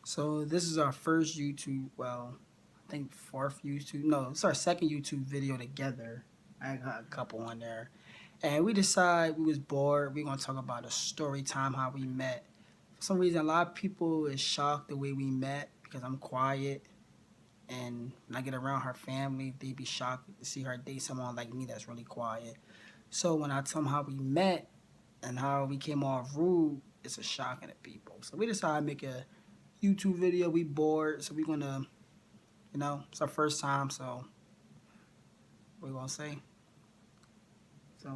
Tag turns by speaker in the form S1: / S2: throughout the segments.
S1: So this is our first YouTube, well, I think fourth YouTube. No, it's our second YouTube video together. I got a couple on there, and we decided we was bored. We gonna talk about a story time how we met. For some reason, a lot of people is shocked the way we met because I'm quiet, and when I get around her family, they be shocked to see her date someone like me that's really quiet. So when I tell them how we met and how we came off rude, it's a shocking to people. So we decided to make a YouTube video. We bored, so we gonna, it's our first time. So what we gonna say? So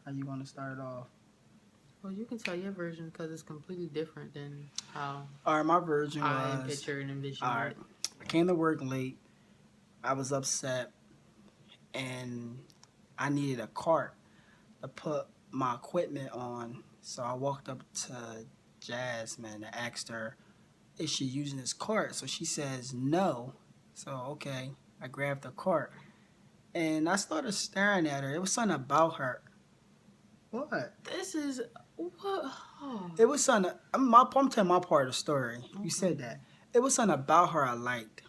S1: how you gonna start it off?
S2: Well, you can tell your version because it's completely different than how
S1: All right, my version
S2: I am
S1: was.
S2: picturing and
S1: All right,
S2: envisioning
S1: I came to work late. I was upset, and I needed a cart to put my equipment on. So I walked up to Jasmine and asked her, "Is she using this cart?" So she says no. So okay, I grabbed the cart and I started staring at her. It was something about her. What?
S2: it. This is what? Oh,
S1: It was something. I'm telling my part of the story. You said that. It was something about her I liked,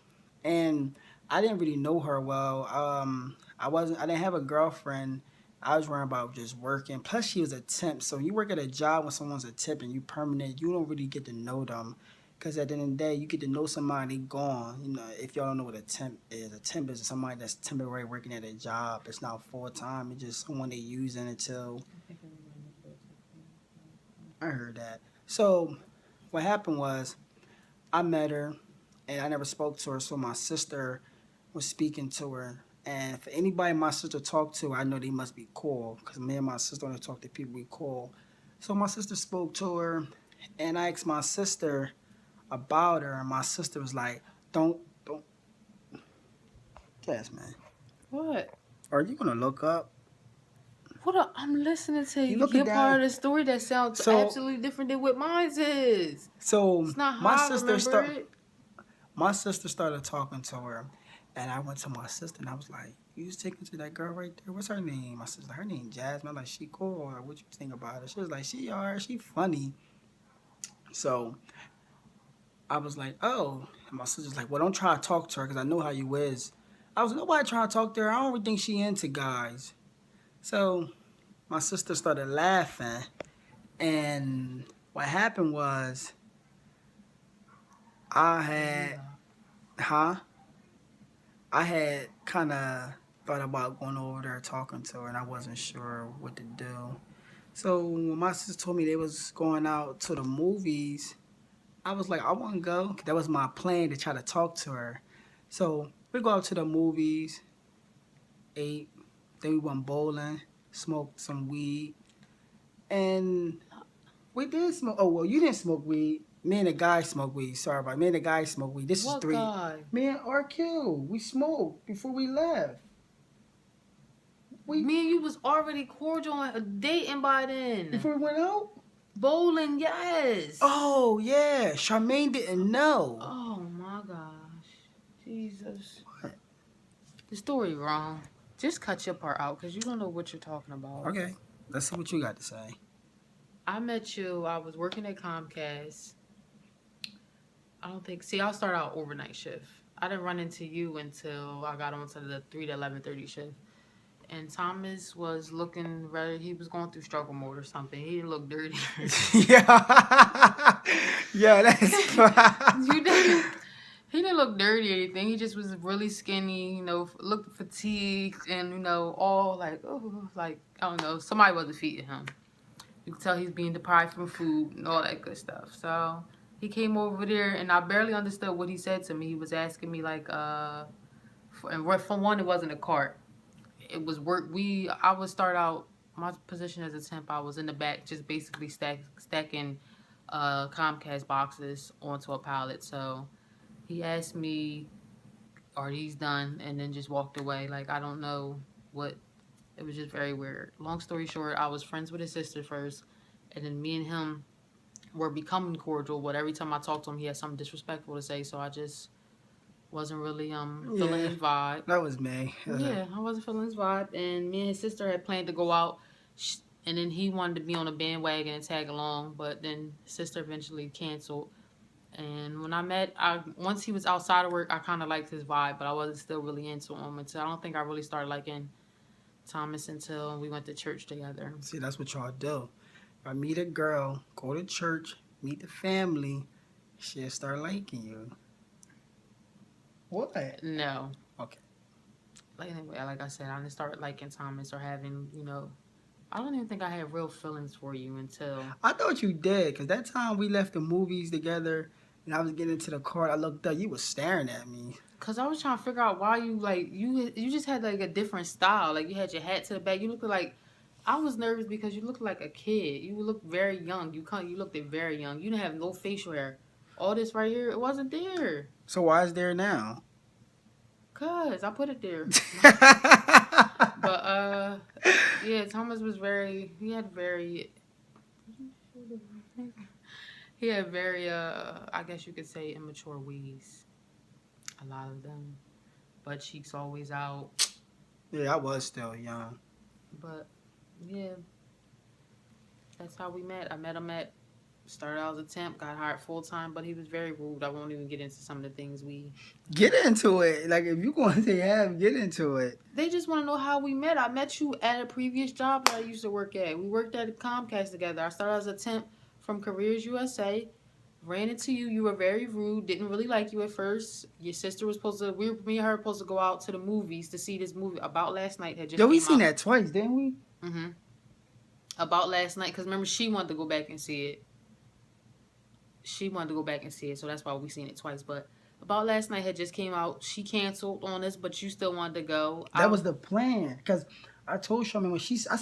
S1: and I didn't really know her well. I wasn't. I didn't have a girlfriend. I was worrying about just working. Plus, she was a temp. So you work at a job when someone's a temp and you permanent, you don't really get to know them. Because at the end of the day, you get to know somebody gone. You know, if y'all don't know what a temp is somebody that's temporary working at a job. It's not full time. It's just someone they using until I heard that. So what happened was I met her and I never spoke to her. So my sister was speaking to her. And for anybody my sister talked to, I know they must be cool because me and my sister only talk to people we cool. So my sister spoke to her and I asked my sister about her. And my sister was like, don't, yes, man.
S2: what?
S1: Are you going to look up?
S2: I'm listening to
S1: You
S2: you.
S1: looking
S2: Your part
S1: down.
S2: of the story that sounds
S1: So,
S2: absolutely different than what mine is.
S1: so
S2: It's not
S1: my
S2: how I
S1: sister
S2: remember
S1: start.
S2: it.
S1: My sister started talking to her, and I went to my sister and I was like, "You was taking to that girl right there? What's her name?" My sister, her name Jasmine. I'm like, "She cool? Or what you think about her?" She was like, "She alright. She funny." So I was like, "Oh." And my sister's like, "Well, don't try to talk to her because I know how you is." I was nobody trying to talk to her. I don't really think she into guys. So my sister started laughing, and what happened was I had, huh? I had kind of thought about going over there talking to her, and I wasn't sure what to do. So when my sister told me they was going out to the movies, I was like, I want to go. That was my plan to try to talk to her. So we go out to the movies, ate, then we went bowling, smoked some weed, and we did smoke. Oh well, you didn't smoke weed. Me and the guy smoked weed. Sorry about me and the guy smoked weed. This is
S2: What
S1: three.
S2: guy?
S1: Me and RQ, we smoked before we left. We
S2: Me and you was already cordial and dating by then.
S1: before we went out.
S2: Bowling, yes.
S1: Oh yeah, Charmaine didn't know.
S2: Oh my gosh. Jesus.
S1: What?
S2: The story wrong. Just cut your part out because you don't know what you're talking about.
S1: Okay, let's see what you got to say.
S2: I met you. I was working at Comcast. I'll start out overnight shift. I didn't run into you until I got onto the 3 to 11:30 shift. And Thomas was looking ready. He was going through struggle mode or something. He didn't look dirty.
S1: Yeah, yeah, that's fine.
S2: You didn't. He didn't look dirty or anything. He just was really skinny, looked fatigued and, all like, oh, like, I don't know. Somebody wasn't feeding him. You could tell he's being deprived from food and all that good stuff. So he came over there and I barely understood what he said to me. He was asking me like, for one, it wasn't a cart. It was work. I would start out, my position as a temp, I was in the back just basically stacking Comcast boxes onto a pallet. So he asked me, are these done? And then just walked away. Like, I don't know what. It was just very weird. Long story short, I was friends with his sister first. And then me and him were becoming cordial. But every time I talked to him, he had something disrespectful to say. So I just wasn't really feeling his vibe.
S1: That was me.
S2: Yeah, I wasn't feeling his vibe. And me and his sister had planned to go out. And then he wanted to be on a bandwagon and tag along. But then his sister eventually canceled. And when once he was outside of work, I kind of liked his vibe, but I wasn't still really into him until I don't think I really started liking Thomas until we went to church together.
S1: See, that's what y'all do. If I meet a girl, go to church, meet the family, she'll start liking you. What?
S2: No.
S1: Okay.
S2: Anyway, like I said, I didn't start liking Thomas or having, I don't even think I had real feelings for you until.
S1: I thought you did, because that time we left the movies together and I was getting into the car, I looked up, you was staring at me.
S2: Cause I was trying to figure out why you you just had like a different style. Like you had your hat to the back. You looked like I was nervous because you looked like a kid. You looked very young. You looked very young. You didn't have no facial hair. All this right here, it wasn't there.
S1: So why is there now?
S2: Cause I put it there. But yeah, Thomas was he had very I guess you could say immature ways. A lot of them. Butt cheeks always out.
S1: Yeah, I was still young.
S2: But yeah. That's how we met. I met him started out as a temp, got hired full time, but he was very rude. I won't even get into some of the things
S1: Get into it. Like, if you're going to say get into it.
S2: They just want to know how we met. I met you at a previous job that I used to work at. We worked at Comcast together. I started as a temp from Careers USA. Ran into you. You were very rude. Didn't really like you at first. Your sister was me and her were supposed to go out to the movies to see this movie About Last Night.
S1: We seen that twice, didn't we?
S2: Mm-hmm. About Last Night, because remember, she wanted to go back and see it. So that's why we seen it twice. But About Last Night had just came out. She canceled on us, but you still wanted to go.
S1: That was the plan. Because I told Charmaine I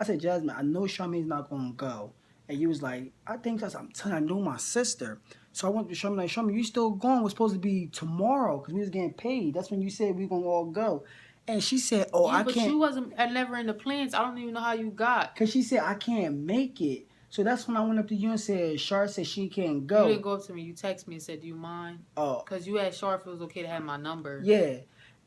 S1: said, Jasmine, I know Charmaine's not going to go. And you was like, I think I'm telling you, I know my sister. So I went to Charmaine, like, Charmaine, you still going? We're supposed to be tomorrow because we was getting paid. That's when you said we going to all go. And she said, oh,
S2: yeah,
S1: I can't.
S2: But you wasn't never in the plans. I don't even know how you got.
S1: Because she said, I can't make it. So that's when I went up to you and said, Char said she can't go.
S2: You didn't go up to me. You texted me and said, do you mind?
S1: Oh.
S2: Because you asked Char if it was okay to have my number.
S1: Yeah.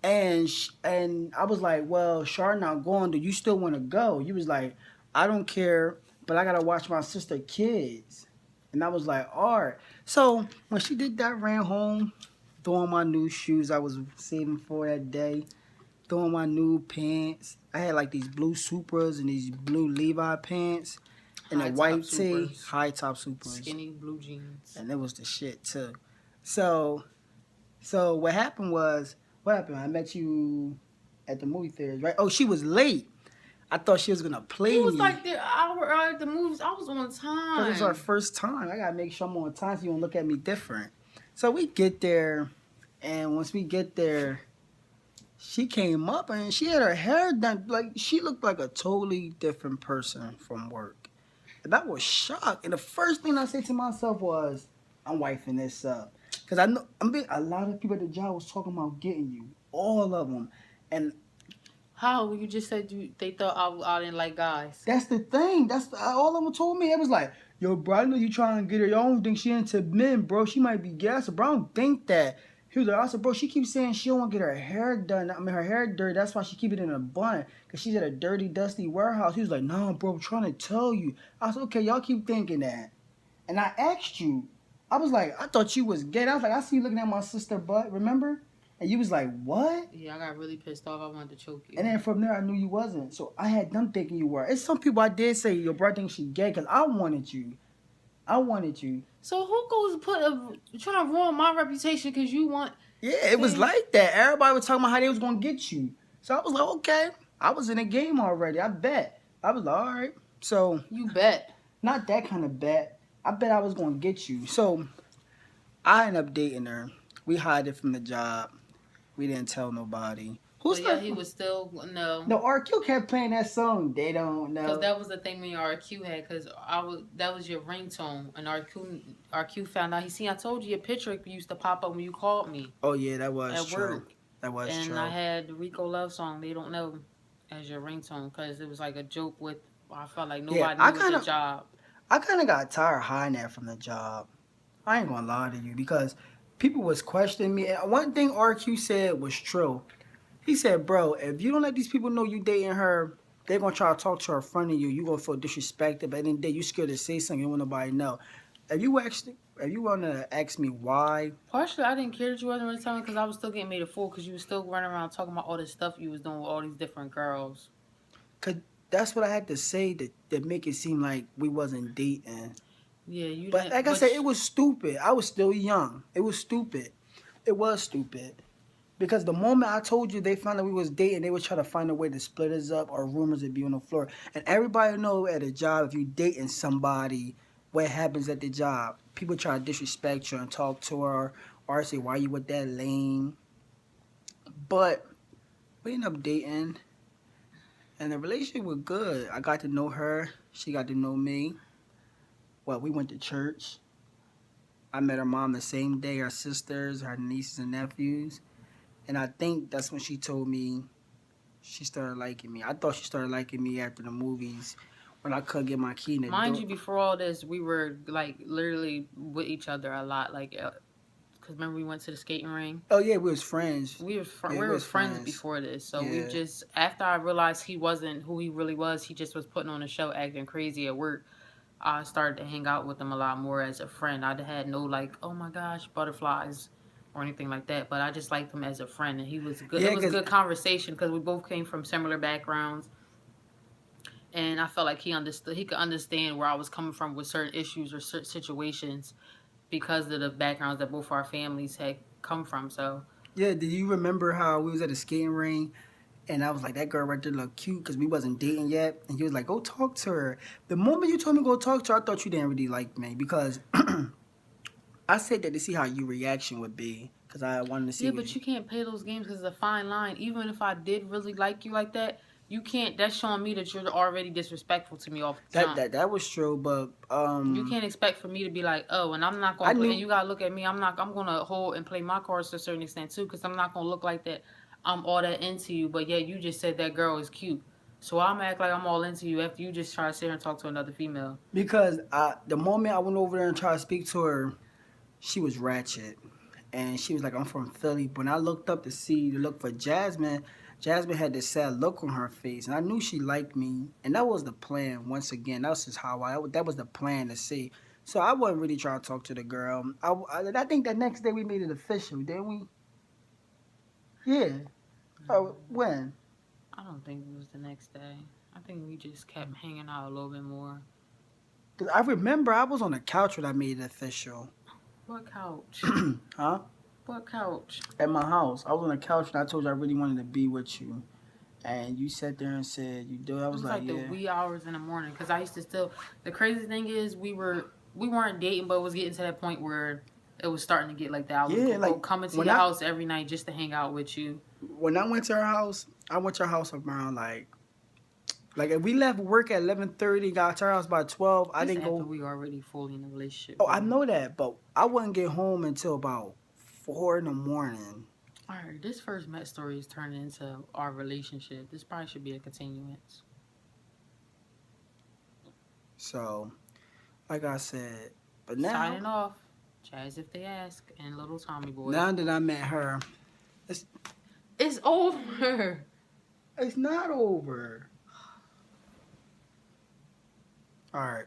S1: And I was like, well, Char not going. Do you still want to go? You was like, I don't care, but I got to watch my sister kids. And I was like, all right. So when she did that, ran home, throwing my new shoes I was saving for that day, throwing my new pants. I had like these blue Supras and these blue Levi pants. And a white tee, high top Supers.
S2: Skinny blue jeans.
S1: And it was the shit too. So what happened? I met you at the movie theater, right? Oh, she was late. I thought she was gonna play me.
S2: It was like the hour at the movies. I was on time.
S1: Because it was our first time. I gotta make sure I'm on time so you don't look at me different. So we get there, and once we get there, she came up and she had her hair done. Like, she looked like a totally different person from work. And I was shocked. And the first thing I said to myself was, I'm wifing this up. Because I know a lot of people at the job was talking about getting you. All of them. And
S2: how? You just said they thought I didn't like guys.
S1: That's the thing. All of them told me. It was like, yo, bro, I know you trying to get her. Y'all don't think she into men, bro. She might be gay. I said, bro, I don't think that. He was like, I said, bro, she keeps saying she don't want to get her hair done. I mean, her hair dirty. That's why she keep it in a bun. Because she's at a dirty, dusty warehouse. He was like, nah, bro, I'm trying to tell you. I said, okay, y'all keep thinking that. And I asked you. I was like, I thought you was gay. I was like, I see you looking at my sister butt, remember? And you was like, what?
S2: Yeah, I got really pissed off. I wanted to choke you.
S1: And then from there, I knew you wasn't. So I had them thinking you were. It's some people I did say, your brother thinks she gay because I wanted you. So
S2: who goes trying to ruin my reputation because you want...
S1: Yeah, it was like that. Everybody was talking about how they was going to get you. So I was like, okay. I was in the game already. I bet. I was like, all right. So...
S2: You bet.
S1: Not that kind of bet. I bet I was going to get you. So I ended up dating her. We hid it from the job. We didn't tell nobody.
S2: He was still, no.
S1: No, RQ kept playing that song. They don't know.
S2: Because that was the thing when RQ had, because that was your ringtone. And RQ found out. I told you your picture used to pop up when you called me.
S1: Oh, yeah, that was
S2: at
S1: true.
S2: Work.
S1: That was true.
S2: And I had the Rico Love song, They Don't Know, as your ringtone. Because it was like a joke with, I felt like nobody knew the job.
S1: I kind of got tired of hiding that from the job. I ain't going to lie to you. Because people was questioning me. And one thing RQ said was true. He said, bro, if you don't let these people know you dating her, they're going to try to talk to her in front of you. You're going to feel disrespected. But at the end of the day, you scared to say something. You don't want nobody to know. If you actually, if you want to ask me why,
S2: Partially, I didn't care that you wasn't really telling because I was still getting made a fool because you was still running around talking about all this stuff you was doing with all these different girls.
S1: cause that's what I had to say to make it seem like we wasn't dating.
S2: Yeah, you
S1: But
S2: didn't.
S1: like I
S2: But
S1: said, it was stupid. I was still young. It was stupid. It was stupid. Because the moment I told you they found out we was dating, they would try to find a way to split us up or rumors would be on the floor. And everybody know at a job, if you dating somebody, what happens at the job? People try to disrespect you and talk to her or say, why you with that lame? But we ended up dating and the relationship was good. I got to know her. She got to know me. Well, we went to church. I met her mom the same day, her sisters, her nieces and nephews. And I think that's when she told me she started liking me. I thought she started liking me after the movies when I couldn't get my key in the
S2: mind
S1: door.
S2: you, before all this, we were like literally with each other a lot. Like, because remember we went to the skating ring.
S1: Oh yeah, we was friends.
S2: We were
S1: Yeah,
S2: we
S1: we
S2: were
S1: was
S2: friends
S1: friends.
S2: before this, so we
S1: Yeah.
S2: just after I realized he wasn't who he really was, he just was putting on a show, acting crazy at work. I started to hang out with him a lot more as a friend. I had no like, oh my gosh, butterflies or anything like that, but I just liked him as a friend, and he was good.
S1: Yeah,
S2: It was
S1: cause
S2: good conversation because we both came from similar backgrounds, and I felt like he understood. He could understand where I was coming from with certain issues or certain situations because of the backgrounds that both our families had come from. So
S1: yeah, do you remember how we was at a skating ring and I was like, that girl right there look cute because we wasn't dating yet, and he was like, go talk to her. The moment you told me go talk to her, I thought you didn't really like me because I said that to see how your reaction would be because I wanted to see.
S2: yeah, but you can't play those games because it's a fine line. Even if I did really like you like that, you can't. That's showing me that you're already disrespectful to me off the jump.
S1: That was true, but
S2: You can't expect for me to be like, oh, and I'm not
S1: I
S2: gonna play. And
S1: knew
S2: you gotta look at me. I'm not. I'm gonna hold and play my cards to a certain extent too, because I'm not gonna look like that. I'm all that into you, but yet you just said that girl is cute. So I'm act like I'm all into you after you just try to sit here and talk to another female.
S1: because the moment I went over there and tried to speak to her, she was ratchet. And she was like, I'm from Philly. When I looked up to look for Jasmine, Jasmine had this sad look on her face. And I knew she liked me. And that was the plan, once again. That was just that was the plan to see. So I wasn't really trying to talk to the girl. I think that next day we made it official, didn't we? Yeah. Oh, when?
S2: I don't think it was the next day. I think we just kept hanging out a little bit more.
S1: Because I remember I was on the couch when I made it official.
S2: What couch?
S1: Huh?
S2: What couch?
S1: At my house. I was on the couch and I told you I really wanted to be with you. And you sat there and said you do. I
S2: It
S1: was
S2: was
S1: like,
S2: like the
S1: yeah.
S2: wee hours in the morning because I used to still. The crazy thing is we weren't dating, but it was getting to that point where it was starting to get like that. I was
S1: Yeah, like,
S2: coming to
S1: when
S2: your
S1: I-
S2: house every night just to hang out with you.
S1: When I went to her house, I went to her house around like if we left work at 11:30, got to her house by 12. I
S2: This
S1: didn't
S2: after
S1: go.
S2: we already fully in a relationship.
S1: Oh, I know that, but I wouldn't get home until about 4 in the morning.
S2: All right, this first met story is turning into our relationship. This probably should be a continuance.
S1: So, like I said, but now
S2: Signing off, Chaz if they ask, and little Tommy boy.
S1: now that I met her,
S2: It's over.
S1: it's not over. All right.